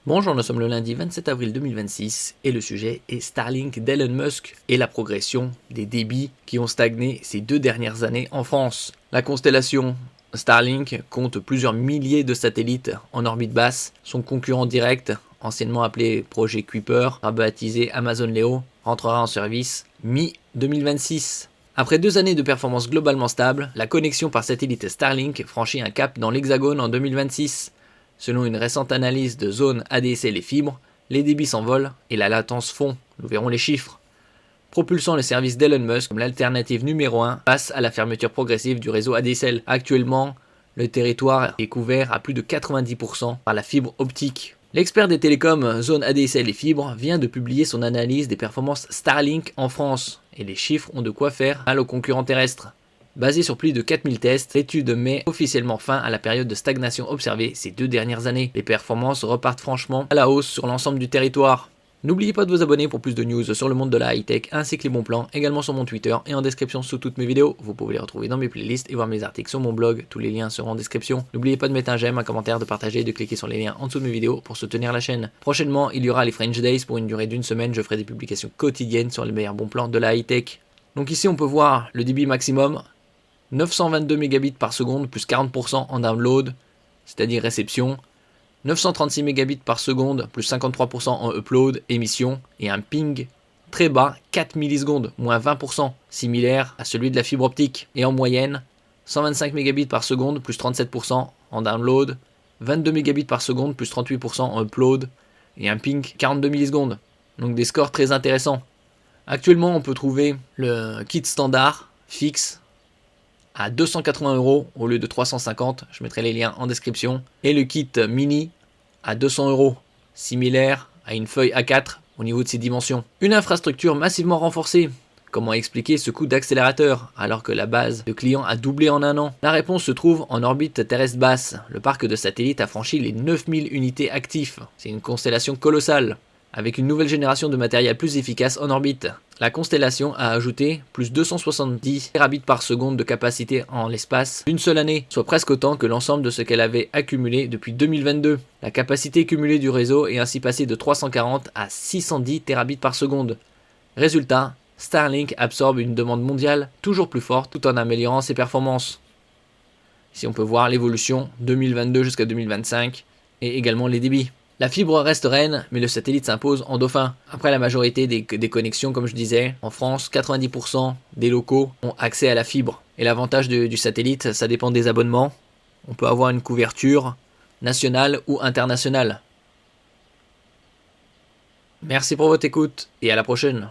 Bonjour, nous sommes le lundi 27 avril 2026 et le sujet est Starlink d'Elon Musk et la progression des débits qui ont stagné ces 2 dernières années en France. La constellation Starlink compte plusieurs milliers de satellites en orbite basse. Son concurrent direct, anciennement appelé projet Kuiper, rebaptisé Amazon Leo, rentrera en service mi-2026. Après 2 années de performance globalement stable, la connexion par satellite Starlink franchit un cap dans l'Hexagone en 2026. Selon une récente analyse de zone ADSL et fibre, les débits s'envolent et la latence fond, nous verrons les chiffres, propulsant le service d'Elon Musk comme l'alternative numéro 1 face à la fermeture progressive du réseau ADSL. Actuellement, le territoire est couvert à plus de 90% par la fibre optique. L'expert des télécoms zone ADSL et fibre vient de publier son analyse des performances Starlink en France, et les chiffres ont de quoi faire mal aux concurrents terrestres. Basée sur plus de 4000 tests, l'étude met officiellement fin à la période de stagnation observée ces 2 dernières années. Les performances repartent franchement à la hausse sur l'ensemble du territoire. N'oubliez pas de vous abonner pour plus de news sur le monde de la high-tech ainsi que les bons plans, également sur mon Twitter et en description sous toutes mes vidéos. Vous pouvez les retrouver dans mes playlists et voir mes articles sur mon blog, tous les liens seront en description. N'oubliez pas de mettre un j'aime, un commentaire, de partager et de cliquer sur les liens en dessous de mes vidéos pour soutenir la chaîne. Prochainement, il y aura les French Days pour une durée d'1 semaine, je ferai des publications quotidiennes sur les meilleurs bons plans de la high-tech. Donc ici on peut voir le débit maximum, 922 mégabits par seconde plus 40% en download, c'est-à-dire réception, 936 mégabits par seconde plus 53% en upload, émission, et un ping très bas, 4 millisecondes, moins 20%, similaire à celui de la fibre optique. Et en moyenne, 125 mégabits par seconde plus 37% en download, 22 mégabits par seconde plus 38% en upload, et un ping 42 millisecondes. Donc des scores très intéressants. Actuellement, on peut trouver le kit standard fixe à 280 € au lieu de 350, je mettrai les liens en description, et le kit mini à 200 €, similaire à une feuille A4 au niveau de ses dimensions. Une infrastructure massivement renforcée. Comment expliquer ce coût d'accélérateur alors que la base de clients a doublé en un an? La réponse se trouve en orbite terrestre basse. Le parc de satellites a franchi les 9000 unités actifs. C'est une constellation colossale, avec une nouvelle génération de matériel plus efficace en orbite. La constellation a ajouté plus 270 terabits par seconde de capacité en l'espace d'une seule année, soit presque autant que l'ensemble de ce qu'elle avait accumulé depuis 2022. La capacité cumulée du réseau est ainsi passée de 340 à 610 terabits par seconde. Résultat, Starlink absorbe une demande mondiale toujours plus forte tout en améliorant ses performances. Ici on peut voir l'évolution 2022 jusqu'à 2025 et également les débits. La fibre reste reine, mais le satellite s'impose en dauphin. Après la majorité des connexions, comme je disais, en France, 90% des locaux ont accès à la fibre. Et l'avantage du satellite, ça dépend des abonnements. On peut avoir une couverture nationale ou internationale. Merci pour votre écoute et à la prochaine.